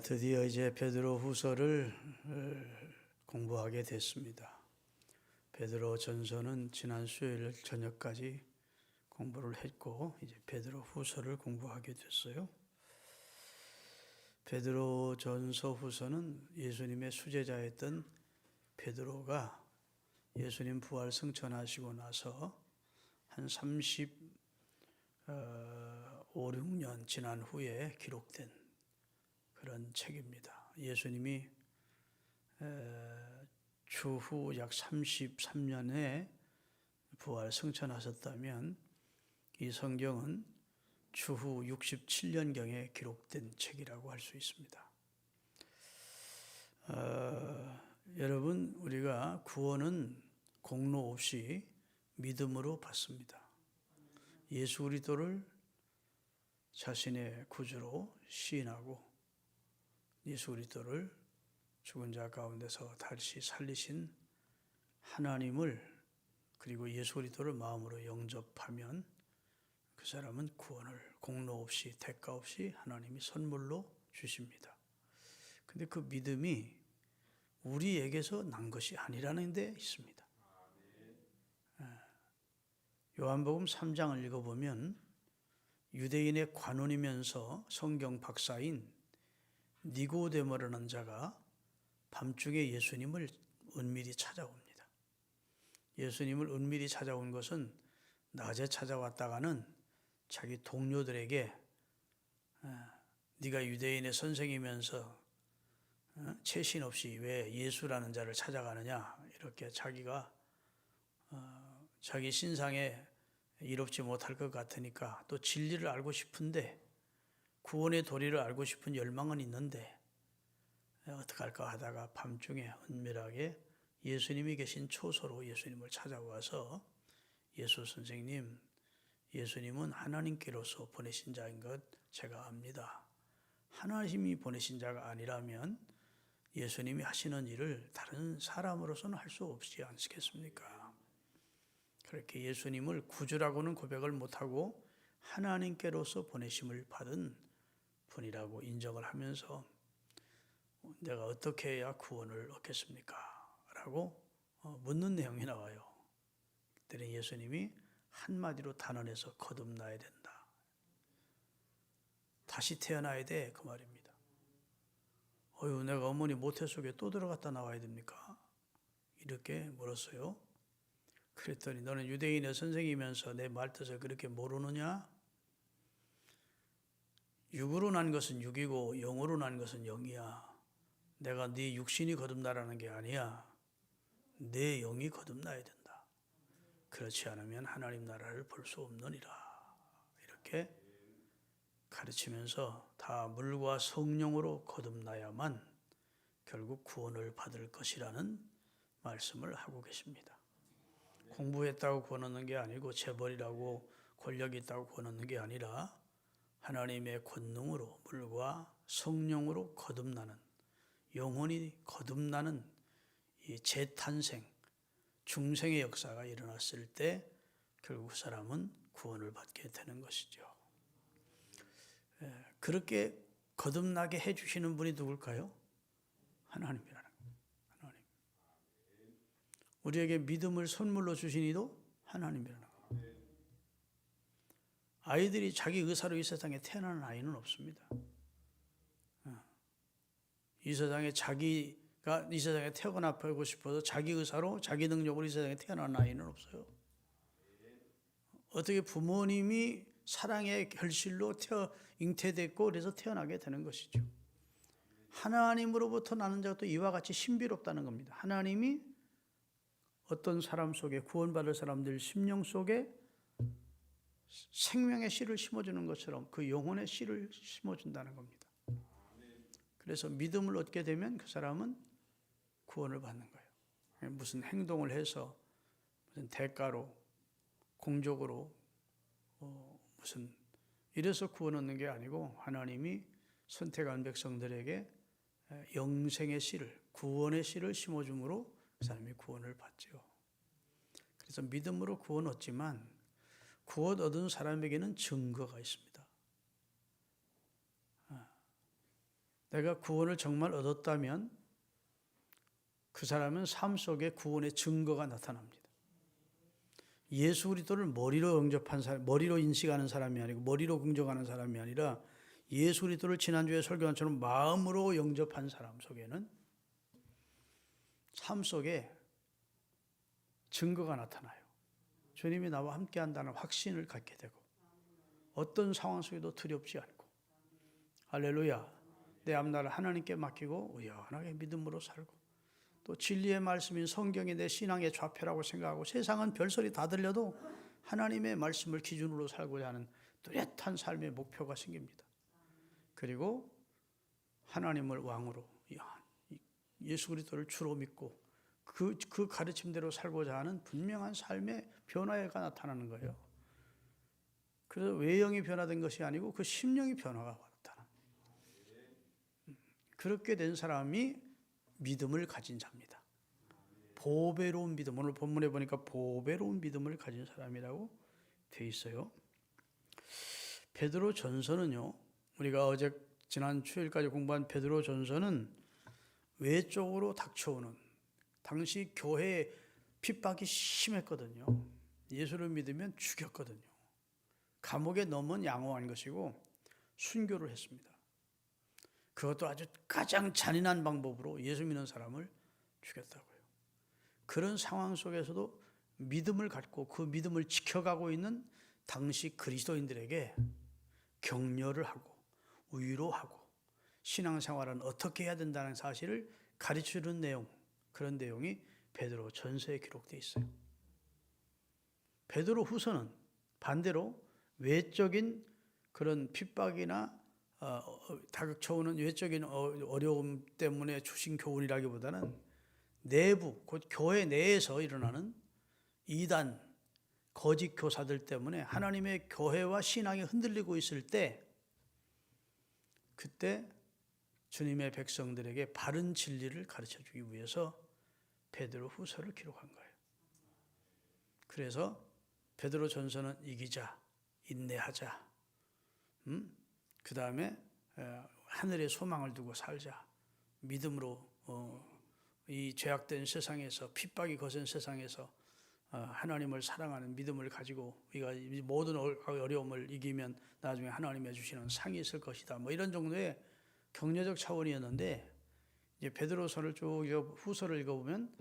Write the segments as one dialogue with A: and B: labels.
A: 드디어 이제 베드로 후서를 공부하게 됐습니다. 베드로 전서는 지난 수요일 저녁까지 공부를 했고 이제 베드로 후서를 공부하게 됐어요. 베드로 전서 후서는 예수님의 수제자였던 베드로가 예수님 부활 승천하시고 나서 한 35, 6년 지난 후에 기록된 그런 책입니다. 예수님이 추후 약 33년에 부활 승천하셨다면 이 성경은 추후 67년경에 기록된 책이라고 할 수 있습니다. 여러분, 우리가 구원은 공로 없이 믿음으로 받습니다. 예수 그리스도를 자신의 구주로 시인하고 예수 그리스도를 죽은 자 가운데서 다시 살리신 하나님을 그리고 예수 그리스도를 마음으로 영접하면 그 사람은 구원을 공로 없이 대가 없이 하나님이 선물로 주십니다. 근데 그 믿음이 우리에게서 난 것이 아니라는 데 있습니다. 요한복음 3장을 읽어보면 유대인의 관원이면서 성경 박사인 니고데모라는 자가 밤중에 예수님을 은밀히 찾아옵니다. 예수님을 은밀히 찾아온 것은 낮에 찾아왔다가는 자기 동료들에게 네가 유대인의 선생이면서 채신 없이 왜 예수라는 자를 찾아가느냐 이렇게 자기가 자기 신상에 이롭지 못할 것 같으니까 또 진리를 알고 싶은데 구원의 도리를 알고 싶은 열망은 있는데 어떡할까 하다가 밤중에 은밀하게 예수님이 계신 초소로 예수님을 찾아와서 예수 선생님, 예수님은 하나님께로서 보내신 자인 것 제가 압니다. 하나님이 보내신 자가 아니라면 예수님이 하시는 일을 다른 사람으로서는 할 수 없지 않겠습니까? 그렇게 예수님을 구주라고는 고백을 못하고 하나님께로서 보내심을 받은 분이라고 인정을 하면서 내가 어떻게 해야 구원을 얻겠습니까? 라고 묻는 내용이 나와요. 그때는 예수님이 한마디로 단언해서 거듭나야 된다. 다시 태어나야 돼. 그 말입니다. 내가 어머니 모태 속에 또 들어갔다 나와야 됩니까? 이렇게 물었어요. 그랬더니 너는 유대인의 선생이면서 내 말뜻을 그렇게 모르느냐? 육으로 난 것은 육이고 영으로 난 것은 영이야. 내가 네 육신이 거듭나라는 게 아니야. 내 영이 거듭나야 된다. 그렇지 않으면 하나님 나라를 볼 수 없느니라. 이렇게 가르치면서 다 물과 성령으로 거듭나야만 결국 구원을 받을 것이라는 말씀을 하고 계십니다. 공부했다고 구원 얻는 게 아니고 재벌이라고 권력이 있다고 구원 얻는 게 아니라 하나님의 권능으로 물과 성령으로 거듭나는 영혼이 거듭나는 이 재탄생, 중생의 역사가 일어났을 때 결국 그 사람은 구원을 받게 되는 것이죠. 그렇게 거듭나게 해주시는 분이 누굴까요? 하나님이라는 거예요. 하나님. 우리에게 믿음을 선물로 주신 이도 하나님이라는 거예요. 아이들이 자기 의사로 이 세상에 태어나는 아이는 없습니다. 이 세상에 자기가 이 세상에 태어나고 싶어서 자기 의사로 자기 능력으로 이 세상에 태어나는 아이는 없어요. 어떻게 부모님이 사랑의 결실로 잉태됐고 그래서 태어나게 되는 것이죠. 하나님으로부터 나는 자가 또 이와 같이 신비롭다는 겁니다. 하나님이 어떤 사람 속에 구원받을 사람들 심령 속에 생명의 씨를 심어주는 것처럼 그 영혼의 씨를 심어준다는 겁니다. 그래서 믿음을 얻게 되면 그 사람은 구원을 받는 거예요. 무슨 행동을 해서 무슨 대가로 공적으로 무슨 이래서 구원 얻는 게 아니고 하나님이 선택한 백성들에게 영생의 씨를 구원의 씨를 심어줌으로 그 사람이 구원을 받죠. 그래서 믿음으로 구원 얻지만 구원 얻은 사람에게는 증거가 있습니다. 내가 구원을 정말 얻었다면 그 사람은 삶 속에 구원의 증거가 나타납니다. 예수 그리스도를 머리로 영접한 사람, 머리로 인식하는 사람이 아니고 머리로 긍정하는 사람이 아니라 예수 그리스도를 지난주에 설교한 것처럼 마음으로 영접한 사람 속에는 삶 속에 증거가 나타나요. 주님이 나와 함께 한다는 확신을 갖게 되고 어떤 상황 속에도 두렵지 않고 할렐루야, 내 앞날을 하나님께 맡기고 의연하게 믿음으로 살고 또 진리의 말씀인 성경이 내 신앙의 좌표라고 생각하고 세상은 별소리 다 들려도 하나님의 말씀을 기준으로 살고자 하는 뚜렷한 삶의 목표가 생깁니다. 그리고 하나님을 왕으로 예수 그리스도를 주로 믿고 그 가르침대로 살고자 하는 분명한 삶의 변화가 나타나는 거예요. 그래서 외형이 변화된 것이 아니고 그 심령이 변화가 나타납니다. 그렇게 된 사람이 믿음을 가진 자입니다. 보배로운 믿음, 오늘 본문에 보니까 보배로운 믿음을 가진 사람이라고 돼 있어요. 베드로 전서는요, 우리가 어제 지난 주일까지 공부한 베드로 전서는 외적으로 닥쳐오는, 당시 교회에 핍박이 심했거든요. 예수를 믿으면 죽였거든요. 감옥에 넣으면 양호한 것이고 순교를 했습니다. 그것도 아주 가장 잔인한 방법으로 예수 믿는 사람을 죽였다고요. 그런 상황 속에서도 믿음을 갖고 그 믿음을 지켜가고 있는 당시 그리스도인들에게 격려를 하고 위로하고 신앙생활은 어떻게 해야 된다는 사실을 가르치는 내용, 그런 내용이 베드로 전서에 기록되어 있어요. 베드로 후서는 반대로 외적인 그런 핍박이나 다급쳐오는 외적인 어려움 때문에 주신 교훈이라기보다는 내부, 곧 교회 내에서 일어나는 이단, 거짓 교사들 때문에 하나님의 교회와 신앙이 흔들리고 있을 때 그때 주님의 백성들에게 바른 진리를 가르쳐주기 위해서 베드로 후서를 기록한 거예요. 그래서 베드로 전서는 이기자, 인내하자, 그 다음에 하늘의 소망을 두고 살자, 믿음으로 이 죄악된 세상에서, 핍박이 거센 세상에서 하나님을 사랑하는 믿음을 가지고 우리가 모든 어려움을 이기면 나중에 하나님이 주시는 상이 있을 것이다, 뭐 이런 정도의 격려적 차원이었는데, 이제 베드로서를 쭉 후서를 읽어보면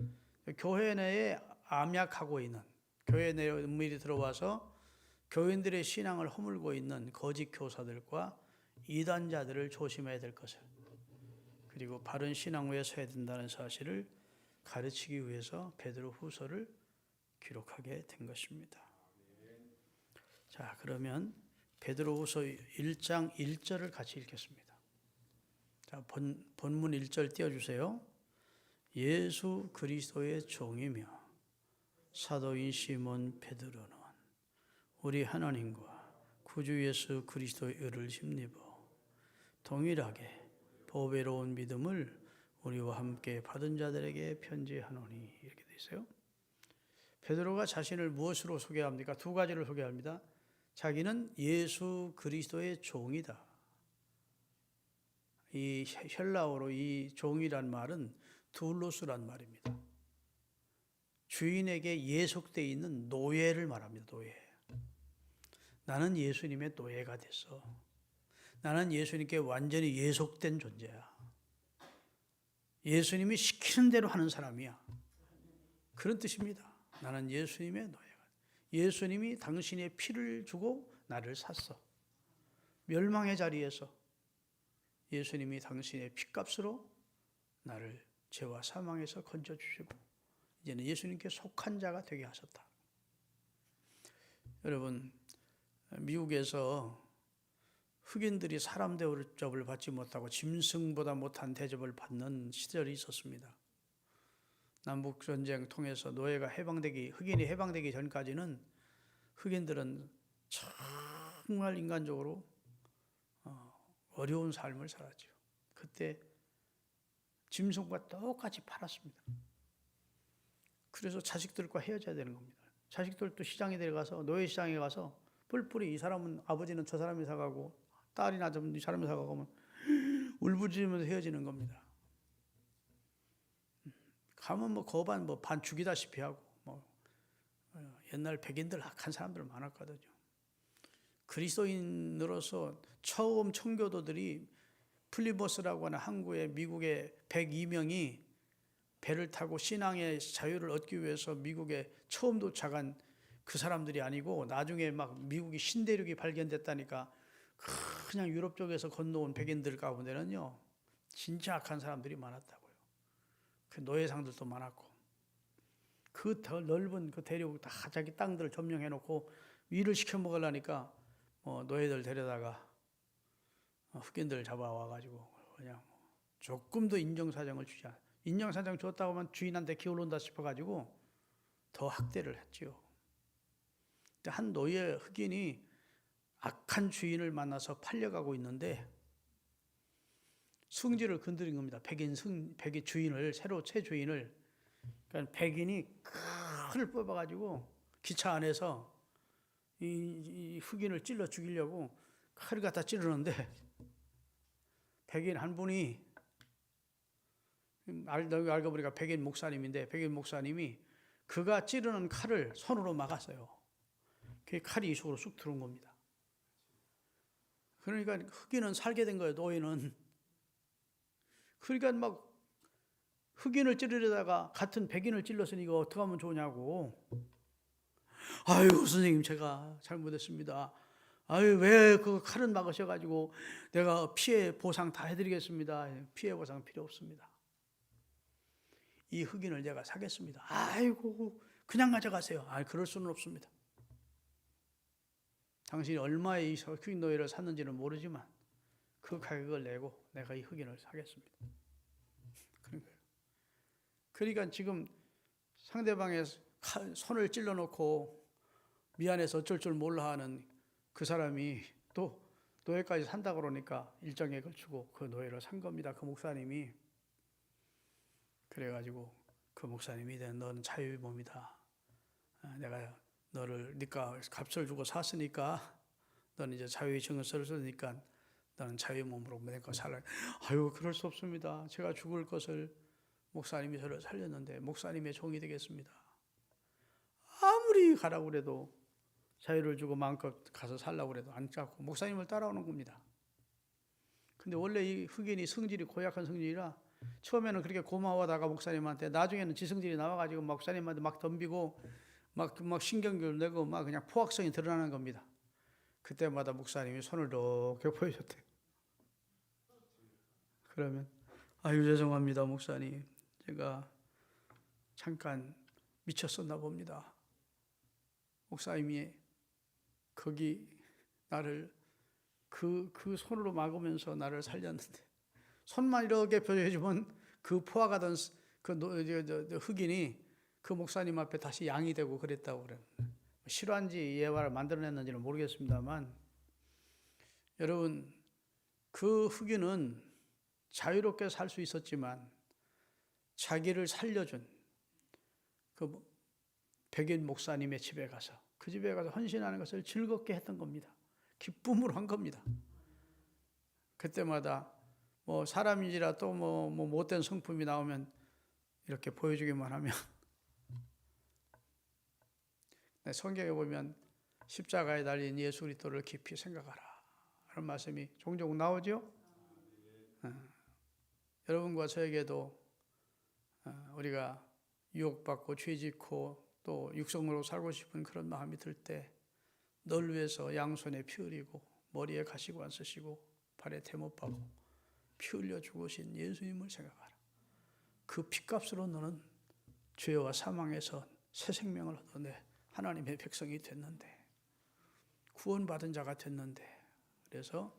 A: 교회 내에 암약하고 있는, 교회 내에 은밀히 들어와서 교인들의 신앙을 허물고 있는 거짓 교사들과 이단자들을 조심해야 될 것을, 그리고 바른 신앙 위에 서야 된다는 사실을 가르치기 위해서 베드로 후서를 기록하게 된 것입니다. 자, 그러면 베드로 후서 1장 1절을 같이 읽겠습니다. 자, 본문 1절 띄워주세요. 예수 그리스도의 종이며 사도인 시몬 베드로는 우리 하나님과 구주 예수 그리스도의 의를 힘입어 동일하게 보배로운 믿음을 우리와 함께 받은 자들에게 편지하노니, 이렇게 돼 있어요. 베드로가 자신을 무엇으로 소개합니까? 두 가지를 소개합니다. 자기는 예수 그리스도의 종이다. 이 헬라어로 이 종이란 말은 둘로스란 말입니다. 주인에게 예속되어 있는 노예를 말합니다. 노예. 나는 예수님의 노예가 됐어. 나는 예수님께 완전히 예속된 존재야. 예수님이 시키는 대로 하는 사람이야. 그런 뜻입니다. 나는 예수님의 노예가. 예수님이 당신의 피를 주고 나를 샀어. 멸망의 자리에서 예수님이 당신의 피값으로 나를 죄와 사망에서 건져주시고 이제는 예수님께 속한 자가 되게 하셨다. 여러분, 미국에서 흑인들이 사람 대접을 받지 못하고 짐승보다 못한 대접을 받는 시절이 있었습니다. 남북전쟁 통해서 노예가 흑인이 해방되기 전까지는 흑인들은 정말 인간적으로 어려운 삶을 살았죠. 그때 짐승과 똑같이 팔았습니다. 그래서 자식들과 헤어져야 되는 겁니다. 자식들도 시장에 들어가서, 노예 시장에 가서 뿔뿔이, 이 사람은, 아버지는 저 사람이 사가고 딸이나 좀 이 사람이 사가고 하면 울부짖으면서 헤어지는 겁니다. 가면 뭐 거반 뭐 반 죽이다시피 하고 뭐 옛날 백인들 악한 사람들 많았거든요. 그리스도인으로서 처음 청교도들이 플리버스라고 하는 항구에 미국의 102명이 배를 타고 신앙의 자유를 얻기 위해서 미국에 처음 도착한 그 사람들이 아니고 나중에 막 미국이 신대륙이 발견됐다니까 그냥 유럽 쪽에서 건너온 백인들 가운데는요 진짜 악한 사람들이 많았다고요. 그 노예상들도 많았고 그 더 넓은 그 대륙 다 자기 땅들을 점령해 놓고 일을 시켜 먹으려니까 노예들 데려다가 흑인들 잡아와 가지고 그냥 조금도 인정사정을 주지 않아. 인정사정 줬다고 하면 주인한테 기울는다 싶어 가지고 더 학대를 했지요. 한 노예 흑인이 악한 주인을 만나서 팔려가고 있는데 승질을 건드린 겁니다. 백인 주인을 새로 새 주인을. 그러니까 백인이 칼을 뽑아가지고 기차 안에서 이 흑인을 찔러 죽이려고 칼을 갖다 찌르는데 백인 한 분이 알고 보니까 백인 목사님인데 백인 목사님이 그가 찌르는 칼을 손으로 막았어요. 그 칼이 이 속으로 쑥 들어온 겁니다. 그러니까 흑인은 살게 된 거예요. 노예는. 그러니까 막 흑인을 찌르려다가 같은 백인을 찔렀으니 이거 어떻게 하면 좋냐고. 아유 선생님 제가 잘못했습니다. 아유 왜 그 칼은 막으셔가지고 내가 피해 보상 다 해드리겠습니다. 피해 보상 필요 없습니다. 이 흑인을 내가 사겠습니다. 아이고 그냥 가져가세요. 아 그럴 수는 없습니다. 당신이 얼마의 이 흑인 노예를 샀는지는 모르지만 그 가격을 내고 내가 이 흑인을 사겠습니다. 그러니까 지금 상대방의 손을 찔러놓고 미안해서 어쩔 줄 몰라 하는 그 사람이 또 노예까지 산다 그러니까 일정에 걸치고 그 노예를 산 겁니다. 그 목사님이. 그래가지고 그 목사님이 너는 자유의 몸이다. 내가 너를 네가 값을 주고 샀으니까 너는 이제 자유의 증언서를 쓰니까 너는 자유의 몸으로 내가 살라. 아유 그럴 수 없습니다. 제가 죽을 것을 목사님이 저를 살렸는데 목사님의 종이 되겠습니다. 아무리 가라고 그래도 자유를 주고 마음껏 가서 살라고 그래도 안 잡고 목사님을 따라오는 겁니다. 근데 원래 이 흑인이 성질이 고약한 성질이라 처음에는 그렇게 고마워하다가 목사님한테 나중에는 지성질이 나와가지고 목사님한테 막 덤비고 막 신경질 내고 막 그냥 포악성이 드러나는 겁니다. 그때마다 목사님이 손을 이렇게 보여줬대요. 그러면 아유 죄송합니다 목사님. 제가 잠깐 미쳤었나 봅니다. 목사님이 거기 나를 그 손으로 막으면서 나를 살렸는데 손만 이렇게 펴주면 그 포화가던 그 흑인이 그 목사님 앞에 다시 양이 되고 그랬다고 그래요. 실화인지 예화를 만들어냈는지는 모르겠습니다만 여러분 그 흑인은 자유롭게 살 수 있었지만 자기를 살려준 그 백인 목사님의 집에 가서 그 집에 가서 헌신하는 것을 즐겁게 했던 겁니다. 기쁨으로 한 겁니다. 그때마다 뭐 사람인지라 또 뭐 못된 성품이 나오면 이렇게 보여주기만 하면 성경에 보면 십자가에 달린 예수 그리스도를 깊이 생각하라 하는 말씀이 종종 나오죠. 여러분과 저에게도 우리가 유혹받고 죄짓고 또 육성으로 살고 싶은 그런 마음이 들 때 널 위해서 양손에 피 흘리고 머리에 가시관 쓰시고 발에 대못 박고 피 흘려 죽으신 예수님을 생각하라. 그 피값으로 너는 죄와 사망에서 새 생명을 얻어내 하나님의 백성이 됐는데 구원받은 자가 됐는데 그래서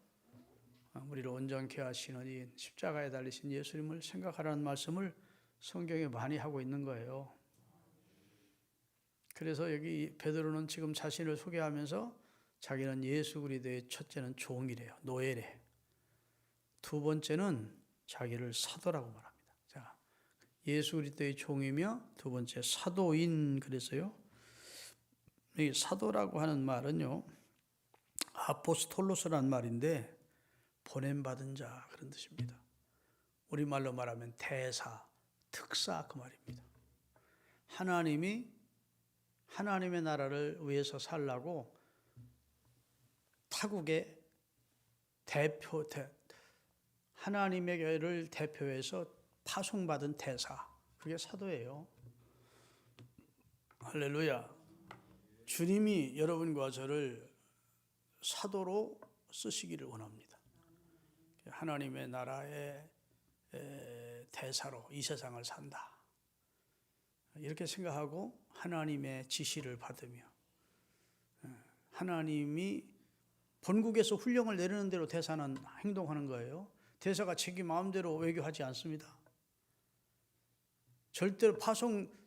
A: 우리를 온전케 하시는 이 십자가에 달리신 예수님을 생각하라는 말씀을 성경에 많이 하고 있는 거예요. 그래서 여기 베드로는 지금 자신을 소개하면서 자기는 예수 그리스도의 첫째는 종이래요. 노예래. 두 번째는 자기를 사도라고 말합니다. 자, 예수 그리스도의 종이며 두 번째 사도인 그랬어요. 이 사도라고 하는 말은요. 아포스톨로스라는 말인데 보냄받은 자 그런 뜻입니다. 우리말로 말하면 대사, 특사 그 말입니다. 하나님이 하나님의 나라를 위해서 살라고 타국의 하나님의 교회를 대표해서 파송받은 대사, 그게 사도예요. 할렐루야. 주님이 여러분과 저를 사도로 쓰시기를 원합니다. 하나님의 나라의 대사로 이 세상을 산다, 이렇게 생각하고 하나님의 지시를 받으며 하나님이 본국에서 훈령을 내리는 대로 대사는 행동하는 거예요. 대사가 자기 마음대로 외교하지 않습니다. 절대로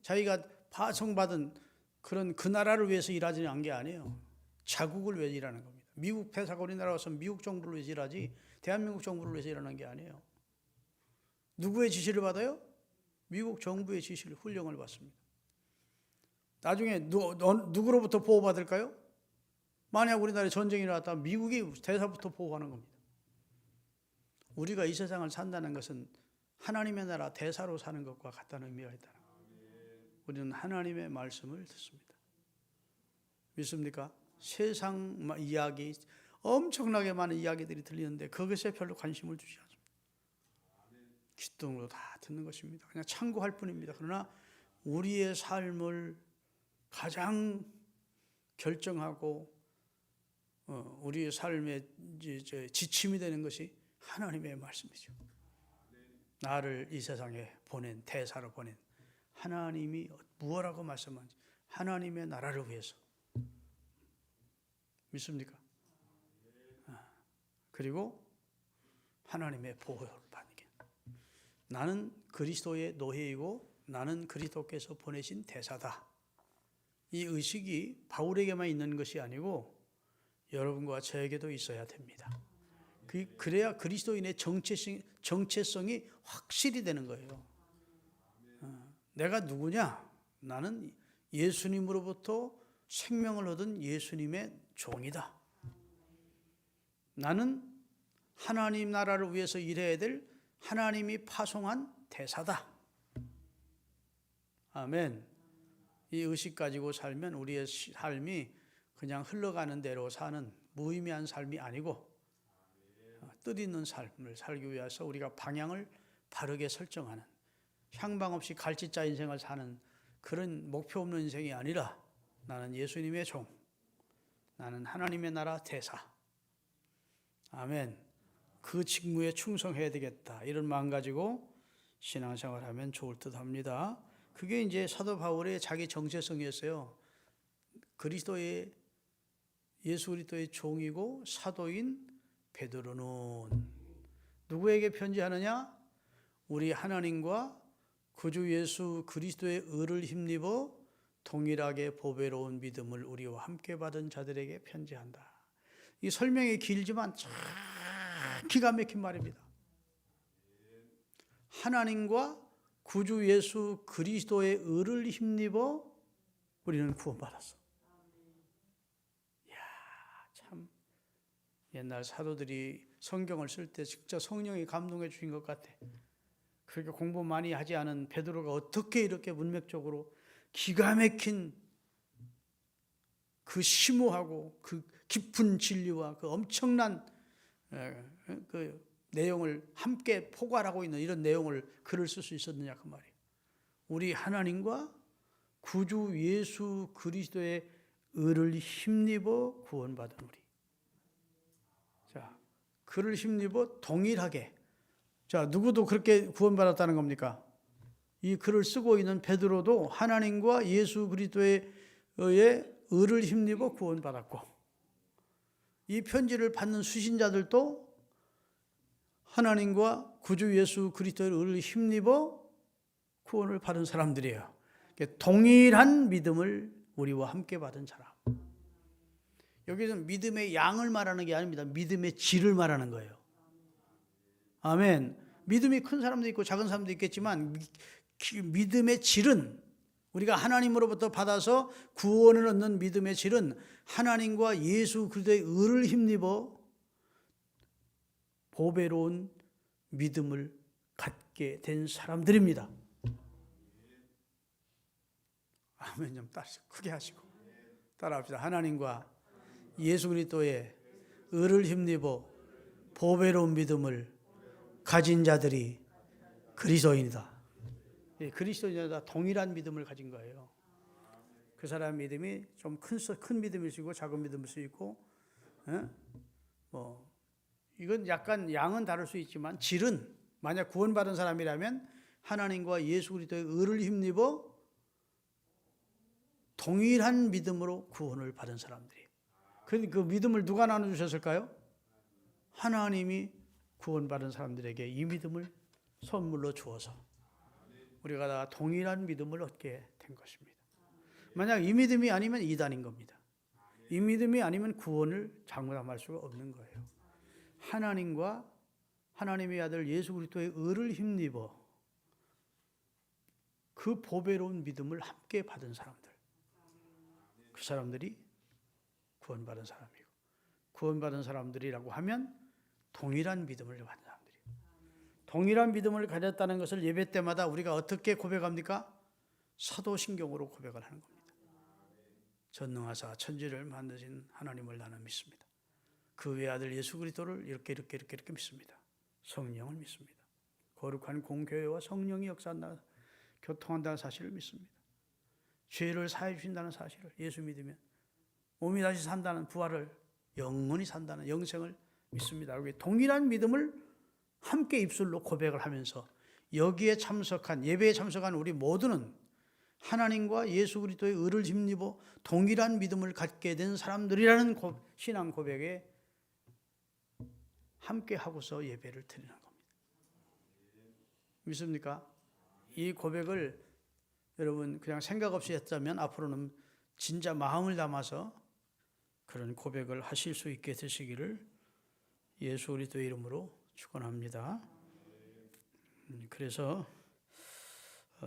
A: 자기가 파송받은 그런 그 나라를 위해서 일하지 않은 게 아니에요. 자국을 위해서 일하는 겁니다. 미국 대사가 우리나라 와서 미국 정부를 위해서 일하지 대한민국 정부를 위해서 일하는 게 아니에요. 누구의 지시를 받아요? 미국 정부의 지시를, 훈령을 받습니다. 나중에 누구로부터 보호받을까요? 만약 우리나라에 전쟁이 일어났다면 미국이 대사부터 보호하는 겁니다. 우리가 이 세상을 산다는 것은 하나님의 나라 대사로 사는 것과 같다는 의미가 있다. 우리는 하나님의 말씀을 듣습니다. 믿습니까? 세상 이야기, 엄청나게 많은 이야기들이 들리는데 그것에 별로 관심을 주지 않습니다. 귓등으로 다 듣는 것입니다. 그냥 참고할 뿐입니다. 그러나 우리의 삶을 가장 결정하고 우리의 삶의 지침이 되는 것이 하나님의 말씀이죠. 나를 이 세상에 보낸, 대사로 보낸 하나님이 무엇라고 말씀하는지, 하나님의 나라를 위해서. 믿습니까? 그리고 하나님의 보호를 받게. 나는 그리스도의 노예이고 나는 그리스도께서 보내신 대사다. 이 의식이 바울에게만 있는 것이 아니고 여러분과 저에게도 있어야 됩니다. 그래야 그리스도인의 정체성이 확실히 되는 거예요. 내가 누구냐? 나는 예수님으로부터 생명을 얻은 예수님의 종이다. 나는 하나님 나라를 위해서 일해야 될 하나님이 파송한 대사다. 아멘. 이 의식 가지고 살면 우리의 삶이 그냥 흘러가는 대로 사는 무의미한 삶이 아니고 뜻있는 삶을 살기 위해서 우리가 방향을 바르게 설정하는, 향방 없이 갈짓자 인생을 사는 그런 목표 없는 인생이 아니라 나는 예수님의 종, 나는 하나님의 나라 대사. 아멘. 그 직무에 충성해야 되겠다, 이런 마음 가지고 신앙생활하면 좋을 듯 합니다. 그게 이제 사도 바울의 자기 정체성이었어요. 예수 그리스도의 종이고 사도인 베드로는 누구에게 편지하느냐? 우리 하나님과 구주 예수 그리스도의 의를 힘입어 동일하게 보배로운 믿음을 우리와 함께 받은 자들에게 편지한다. 이 설명이 길지만 참 기가 막힌 말입니다. 하나님과 구주 예수 그리스도의 의를 힘입어 우리는 구원받았어. 이야, 참 옛날 사도들이 성경을 쓸 때 진짜 성령이 감동해 주신 것 같아. 그렇게 공부 많이 하지 않은 베드로가 어떻게 이렇게 문맥적으로 기가 막힌 그 심오하고 그 깊은 진리와 그 엄청난 그 내용을 함께 포괄하고 있는 이런 내용을 글을 쓸 수 있었느냐 그 말이에요. 우리 하나님과 구주 예수 그리스도의 의를 힘입어 구원받은 우리. 자, 그를 힘입어 동일하게. 자, 누구도 그렇게 구원받았다는 겁니까? 이 글을 쓰고 있는 베드로도 하나님과 예수 그리스도의 의를 힘입어 구원받았고, 이 편지를 받는 수신자들도 하나님과 구주 예수 그리스도의 의를 힘입어 구원을 받은 사람들이에요. 동일한 믿음을 우리와 함께 받은 사람. 여기서는 믿음의 양을 말하는 게 아닙니다. 믿음의 질을 말하는 거예요. 아멘. 믿음이 큰 사람도 있고 작은 사람도 있겠지만 믿음의 질은, 우리가 하나님으로부터 받아서 구원을 얻는 믿음의 질은 하나님과 예수 그리스도의 의를 힘입어 보배로운 믿음을 갖게 된 사람들입니다. 아멘 좀 크게 하시고 따라합시다. 하나님과 예수 그리스도의 의를 힘입어 보배로운 믿음을 가진 자들이 그리스도인이다. 그리스도인이다 동일한 믿음을 가진 거예요. 그 사람 믿음이 좀 큰 믿음일 수 있고 작은 믿음일 수 있고, 이건 약간 양은 다를 수 있지만 질은 만약 구원받은 사람이라면 하나님과 예수 그리스도의 의를 힘입어 동일한 믿음으로 구원을 받은 사람들이. 그런데 그 믿음을 누가 나눠주셨을까요? 하나님이 구원받은 사람들에게 이 믿음을 선물로 주어서 우리가 다 동일한 믿음을 얻게 된 것입니다. 만약 이 믿음이 아니면 이단인 겁니다. 이 믿음이 아니면 구원을 장담할 수가 없는 거예요. 하나님과 하나님의 아들 예수 그리스도의 의를 힘입어 그 보배로운 믿음을 함께 받은 사람들, 그 사람들이 구원받은 사람이고, 구원받은 사람들이라고 하면 동일한 믿음을 받은 사람들이에요. 동일한 믿음을 가졌다는 것을 예배 때마다 우리가 어떻게 고백합니까? 사도신경으로 고백을 하는 겁니다. 전능하사 천지를 만드신 하나님을 나는 믿습니다. 그 외아들 예수 그리스도를 이렇게 믿습니다. 성령을 믿습니다. 거룩한 공교회와 성령이 역사한다, 교통한다는 사실을 믿습니다. 죄를 사해 주신다는 사실을 예수 믿으면 몸이 다시 산다는 부활을, 영원히 산다는 영생을 믿습니다. 동일한 믿음을 함께 입술로 고백을 하면서 여기에 참석한, 예배에 참석한 우리 모두는 하나님과 예수 그리스도의 의를 힘입어 동일한 믿음을 갖게 된 사람들이라는 신앙 고백에 함께 하고서 예배를 드리는 겁니다. 믿습니까? 이 고백을 여러분 그냥 생각 없이 했다면 앞으로는 진짜 마음을 담아서 그런 고백을 하실 수 있게 되시기를 예수 그리스도의 이름으로 축원합니다. 그래서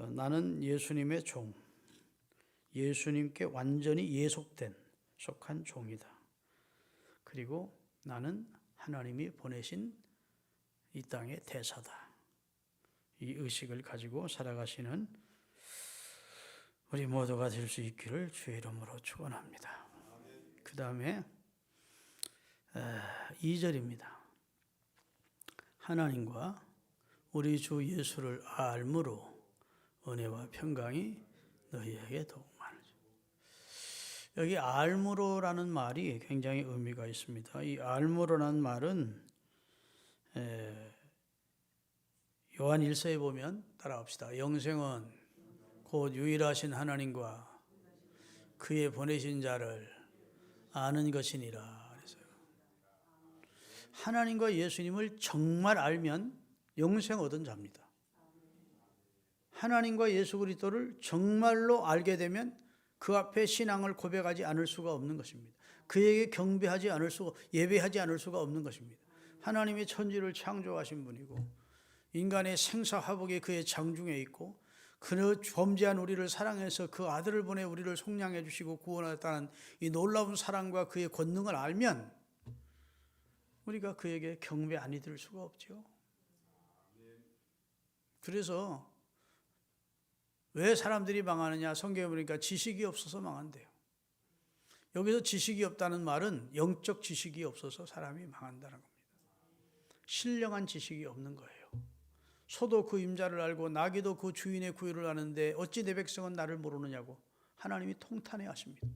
A: 나는 예수님의 종, 예수님께 완전히 속한 종이다. 그리고 나는 하나님이 보내신 이 땅의 대사다. 이 의식을 가지고 살아가시는 우리 모두가 될 수 있기를 주의 이름으로 축원합니다. 그 다음에 2절입니다. 하나님과 우리 주 예수를 알므로 은혜와 평강이 너희에게 더욱 많으리라. 여기 알므로라는 말이 굉장히 의미가 있습니다. 이 알므로라는 말은 요한 1서에 보면 따라합시다. 영생은 곧 유일하신 하나님과 그의 보내신 자를 아는 것이니라. 그래서요. 하나님과 예수님을 정말 알면 영생 얻은 자입니다. 하나님과 예수 그리스도를 정말로 알게 되면 그 앞에 신앙을 고백하지 않을 수가 없는 것입니다. 그에게 경배하지 않을 수가, 예배하지 않을 수가 없는 것입니다. 하나님이 천지를 창조하신 분이고 인간의 생사화복이 그의 장중에 있고 그 범죄한 우리를 사랑해서 그 아들을 보내 우리를 속량해 주시고 구원하였다는 이 놀라운 사랑과 그의 권능을 알면 우리가 그에게 경배 아니 드릴 수가 없죠. 그래서 왜 사람들이 망하느냐, 성경에 보니까 지식이 없어서 망한대요. 여기서 지식이 없다는 말은 영적 지식이 없어서 사람이 망한다는 겁니다. 신령한 지식이 없는 거예요. 소도 그 임자를 알고 나귀도 그 주인의 구유를 아는데 어찌 내 백성은 나를 모르느냐고 하나님이 통탄해 하십니다.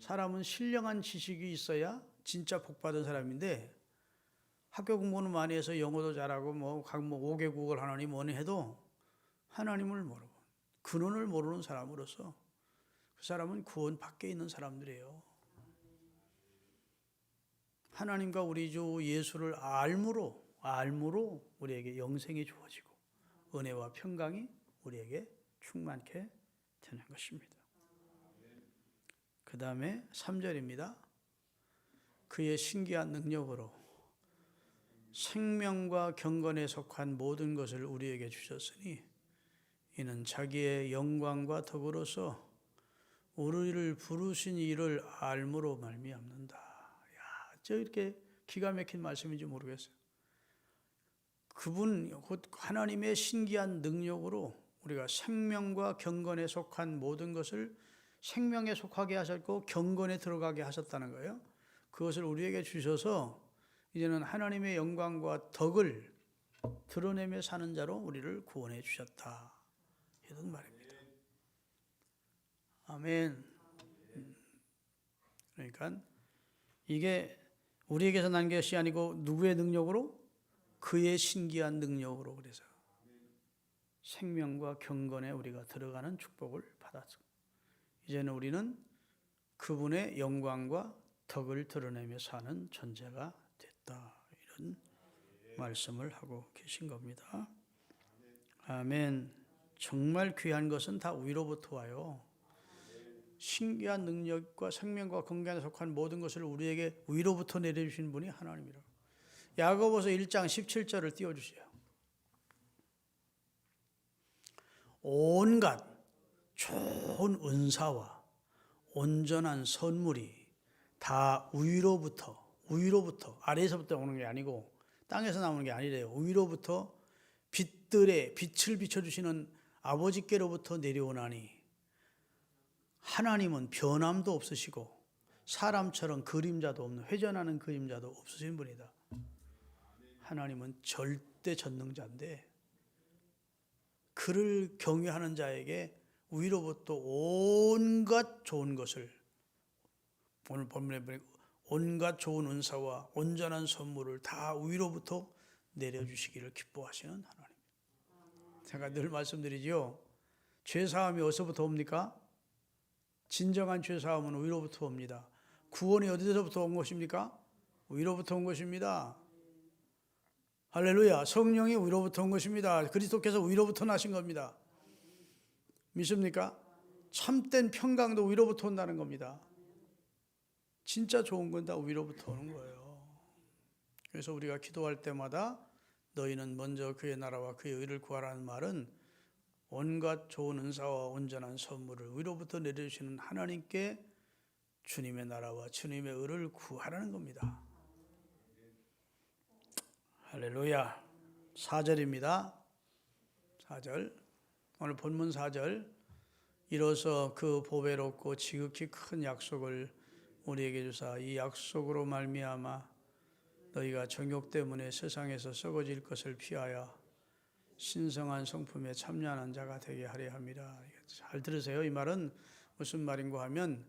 A: 사람은 신령한 지식이 있어야 진짜 복받은 사람인데 학교 공부는 많이 해서 영어도 잘하고 각 5개국을 하나님 뭐니 해도 하나님을 모르고 근원을 모르는 사람으로서 그 사람은 구원 밖에 있는 사람들이에요. 하나님과 우리 주 예수를 알므로 우리에게 영생이 주어지고 은혜와 평강이 우리에게 충만케 되는 것입니다. 그 다음에 3절입니다. 그의 신기한 능력으로 생명과 경건에 속한 모든 것을 우리에게 주셨으니 이는 자기의 영광과 덕으로서 우리를 부르신 이를 알므로 말미암는다. 저 이렇게 기가 막힌 말씀인지 모르겠어요. 그분 곧 하나님의 신기한 능력으로 우리가 생명과 경건에 속한 모든 것을 생명에 속하게 하셨고 경건에 들어가게 하셨다는 거예요. 그것을 우리에게 주셔서 이제는 하나님의 영광과 덕을 드러내며 사는 자로 우리를 구원해 주셨다, 이런 말입니다. 아멘. 그러니까 이게 우리에게서 난 것이 아니고 누구의 능력으로? 그의 신기한 능력으로. 그래서 생명과 경건에 우리가 들어가는 축복을 받았죠. 이제는 우리는 그분의 영광과 덕을 드러내며 사는 존재가 됐다, 이런 말씀을 하고 계신 겁니다. 아멘. 정말 귀한 것은 다 위로부터 와요. 신기한 능력과 생명과 건강에 속한 모든 것을 우리에게 위로부터 내려주신 분이 하나님이라고. 야고보서 1장 17절을 띄워주세요. 온갖 좋은 은사와 온전한 선물이 다 위로부터 아래에서부터 오는 게 아니고 땅에서 나오는 게 아니래요. 위로부터 빛들의 빛을 비춰주시는 아버지께로부터 내려오나니 하나님은 변함도 없으시고 사람처럼 그림자도 없는, 회전하는 그림자도 없으신 분이다. 하나님은 절대 전능자인데 그를 경외하는 자에게 위로부터 온갖 좋은 것을, 오늘 본문에 보니까 온갖 좋은 은사와 온전한 선물을 다 위로부터 내려주시기를 기뻐하시는 하나님. 제가 늘 말씀드리죠. 죄사함이 어디서부터 옵니까? 진정한 죄사함은 위로부터 옵니다. 구원이 어디서부터 온 것입니까? 위로부터 온 것입니다. 할렐루야. 성령이 위로부터 온 것입니다. 그리스도께서 위로부터 나신 겁니다. 믿습니까? 참된 평강도 위로부터 온다는 겁니다. 진짜 좋은 건 다 위로부터 오는 거예요. 그래서 우리가 기도할 때마다 너희는 먼저 그의 나라와 그의 의를 구하라는 말은 온갖 좋은 은사와 온전한 선물을 위로부터 내려주시는 하나님께 주님의 나라와 주님의 의를 구하라는 겁니다. 할렐루야. 4절입니다. 4절. 오늘 본문 4절. 이로써 그 보배롭고 지극히 큰 약속을 우리에게 주사 이 약속으로 말미암아 너희가 정욕 때문에 세상에서 썩어질 것을 피하여 신성한 성품에 참여하는 자가 되게 하려 함이라. 잘 들으세요. 이 말은 무슨 말인가 하면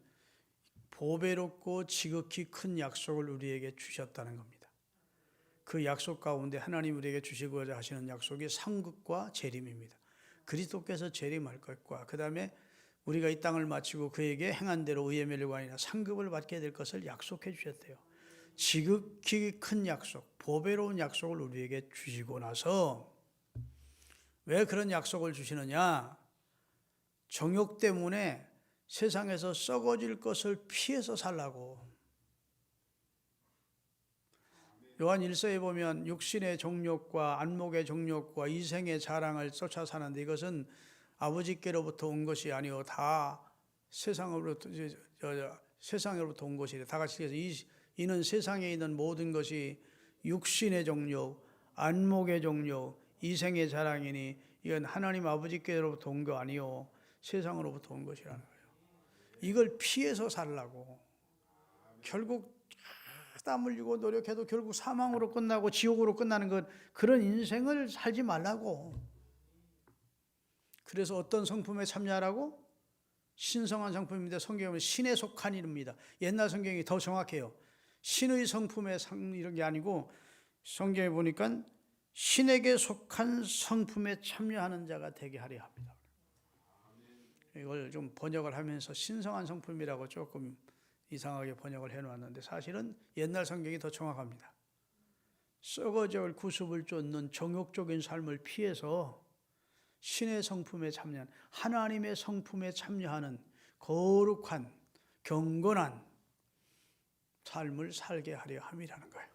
A: 보배롭고 지극히 큰 약속을 우리에게 주셨다는 겁니다. 그 약속 가운데 하나님 우리에게 주시고자 하시는 약속이 상급과 재림입니다. 그리스도께서 재림할 것과 그 다음에 우리가 이 땅을 마치고 그에게 행한 대로 의의 멸관이나 상급을 받게 될 것을 약속해 주셨대요. 지극히 큰 약속, 보배로운 약속을 우리에게 주시고 나서 왜 그런 약속을 주시느냐? 정욕 때문에 세상에서 썩어질 것을 피해서 살라고. 요한 1서에 보면 육신의 정욕과 안목의 정욕과 이생의 자랑을 쫓아 사는데 이것은 아버지께로부터 온 것이 아니요 다 세상으로부터 온 것이래. 다 같이 해서 이는 세상에 있는 모든 것이 육신의 정욕, 안목의 정욕, 이생의 자랑이니 이건 하나님 아버지께로부터 온 거 아니요 세상으로부터 온 것이라는 거예요. 이걸 피해서 살라고. 결국 땀 흘리고 노력해도 결국 사망으로 끝나고 지옥으로 끝나는 것, 그런 인생을 살지 말라고. 그래서 어떤 성품에 참여하라고? 신성한 성품입니다. 성경에 보면 신에 속한 이입니다. 옛날 성경이 더 정확해요. 신의 성품에 이런 게 아니고 성경에 보니까 신에게 속한 성품에 참여하는 자가 되게 하려 합니다. 이걸 좀 번역을 하면서 신성한 성품이라고 조금 이상하게 번역을 해놓았는데 사실은 옛날 성경이 더 정확합니다. 썩어질 구습을 쫓는 정욕적인 삶을 피해서 신의 성품에 참여한, 하나님의 성품에 참여하는 거룩한 경건한 삶을 살게 하려 함이라는 거예요.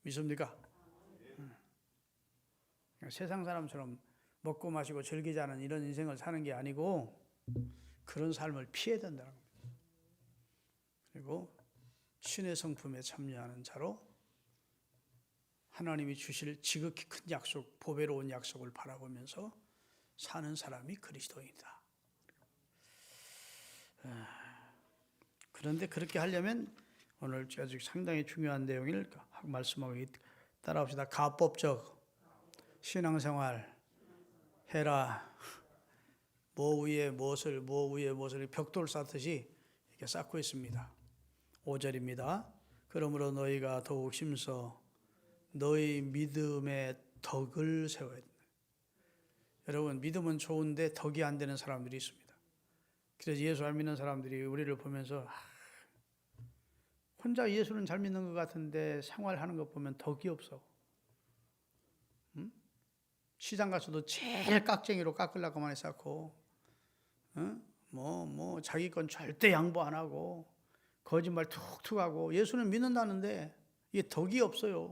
A: 믿습니까? 세상 사람처럼 먹고 마시고 즐기자는 이런 인생을 사는 게 아니고 그런 삶을 피해야 된다는 겁니다. 그리고 신의 성품에 참여하는 자로 하나님이 주실 지극히 큰 약속, 보배로운 약속을 바라보면서 사는 사람이 그리스도인이다. 그런데 그렇게 하려면 오늘 아주 상당히 중요한 내용을 말씀하고 따라합시다. 가법적 신앙생활 해라. 뭐 위에 무엇을 벽돌 쌓듯이 이렇게 쌓고 있습니다. 5절입니다. 그러므로 너희가 더욱 힘써 너희 믿음의 덕을 세워야 된다. 여러분, 믿음은 좋은데 덕이 안 되는 사람들이 있습니다. 그래서 예수 안 믿는 사람들이 우리를 보면서 혼자 예수는 잘 믿는 것 같은데 생활하는 것 보면 덕이 없어. 시장 가서도 제일 깍쟁이로 깎으려고만 쌓고, 자기 건 절대 양보 안 하고, 거짓말 툭툭 하고, 예수는 믿는다는데 이게 덕이 없어요.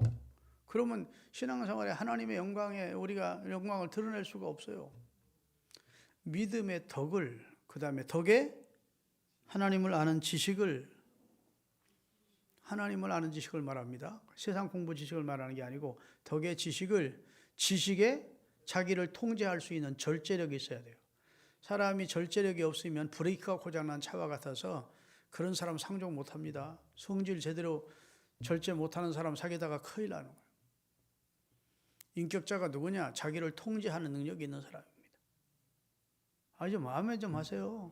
A: 그러면 신앙생활에 하나님의 우리가 영광을 드러낼 수가 없어요. 믿음의 덕을, 그 다음에 덕에 하나님을 아는 지식을 말합니다. 세상 공부 지식을 말하는 게 아니고 덕의 지식에 자기를 통제할 수 있는 절제력이 있어야 돼요. 사람이 절제력이 없으면 브레이크가 고장난 차와 같아서 그런 사람 상종 못합니다. 성질 제대로 절제 못하는 사람 사귀다가 큰일 나는 거예요. 인격자가 누구냐? 자기를 통제하는 능력이 있는 사람입니다. 아주 마음에 좀 하세요.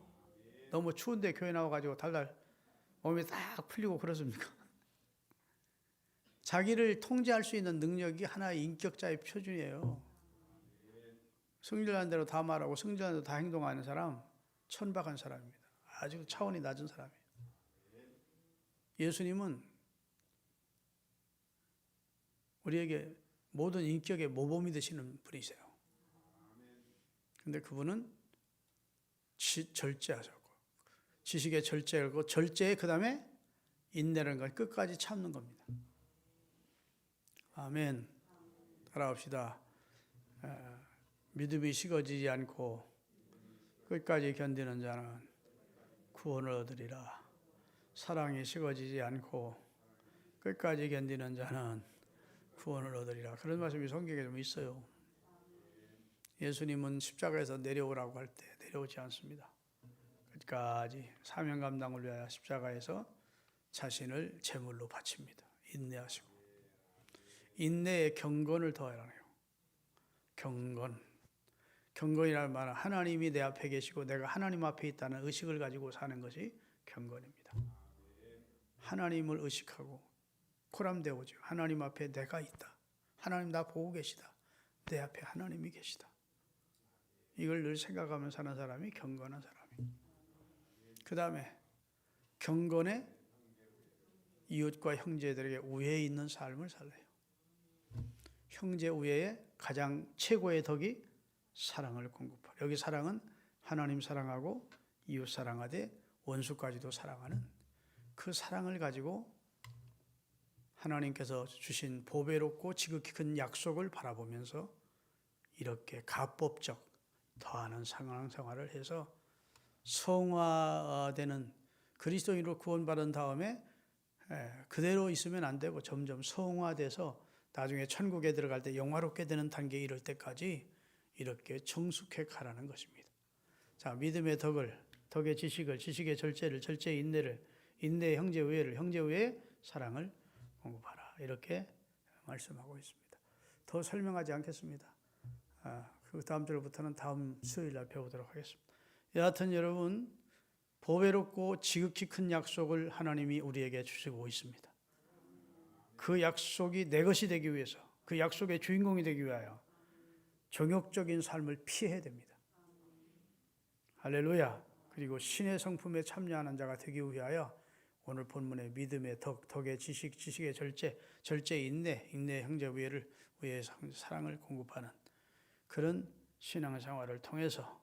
A: 너무 추운데 교회 나와가지고 달달 몸이 딱 풀리고 그렇습니까? 자기를 통제할 수 있는 능력이 하나의 인격자의 표준이에요. 성질난 대로 다 말하고 성질난 대로 다 행동하는 사람, 천박한 사람입니다. 아주 차원이 낮은 사람이에요. 예수님은 우리에게 모든 인격의 모범이 되시는 분이세요. 그런데 그분은 절제하셨고, 지식에 절제하고, 절제에 그 다음에 인내라는 걸 끝까지 참는 겁니다. 아멘. 따라합시다. 믿음이 식어지지 않고 끝까지 견디는 자는 구원을 얻으리라. 사랑이 식어지지 않고 끝까지 견디는 자는 구원을 얻으리라. 그런 말씀이 성경에 좀 있어요. 예수님은 십자가에서 내려오라고 할 때 내려오지 않습니다. 끝까지 사명 감당을 위하여 십자가에서 자신을 제물로 바칩니다. 인내하시고. 인내에 경건을 더하라네요. 경건이라는 말은 하나님이 내 앞에 계시고 내가 하나님 앞에 있다는 의식을 가지고 사는 것이 경건입니다. 하나님을 의식하고 코람되오죠. 하나님 앞에 내가 있다. 하나님 나 보고 계시다. 내 앞에 하나님이 계시다. 이걸 늘 생각하며 사는 사람이 경건한 사람이에요. 그 다음에 경건에 이웃과 형제들에게 우애 있는 삶을 살아요. 형제 우애의 가장 최고의 덕이 사랑을 공급하라. 여기 사랑은 하나님 사랑하고 이웃 사랑하되 원수까지도 사랑하는 그 사랑을 가지고 하나님께서 주신 보배롭고 지극히 큰 약속을 바라보면서 이렇게 가법적 더하는 상황생활을 해서 성화되는 그리스도인으로 구원받은 다음에 그대로 있으면 안 되고 점점 성화돼서 나중에 천국에 들어갈 때 영화롭게 되는 단계에 이를 때까지 이렇게 정숙해 가라는 것입니다. 자, 믿음의 덕의 지식을, 지식의 절제를, 절제의 인내를, 인내의 형제우애를, 형제우애의 사랑을 공급하라. 이렇게 말씀하고 있습니다. 더 설명하지 않겠습니다. 그 다음 절부터는 다음 수요일 날 배우도록 하겠습니다. 여하튼 여러분, 보배롭고 지극히 큰 약속을 하나님이 우리에게 주시고 있습니다. 그 약속이 내 것이 되기 위해서, 그 약속의 주인공이 되기 위하여 정욕적인 삶을 피해야 됩니다. 할렐루야. 그리고 신의 성품에 참여하는 자가 되기 위하여 오늘 본문의 믿음의 덕의 지식의 절제의 인내의 형제 우애의 사랑을 공급하는 그런 신앙생활을 통해서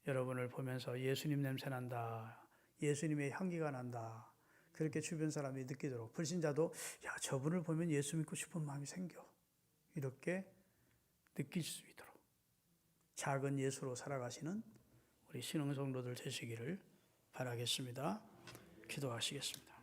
A: 여러분을 보면서 예수님 냄새 난다. 예수님의 향기가 난다. 그렇게 주변 사람이 느끼도록 불신자도 야, 저분을 보면 예수 믿고 싶은 마음이 생겨. 이렇게 느낄 수 있도록 작은 예수로 살아가시는 우리 신앙 성도들 되시기를 바라겠습니다. 기도하시겠습니다.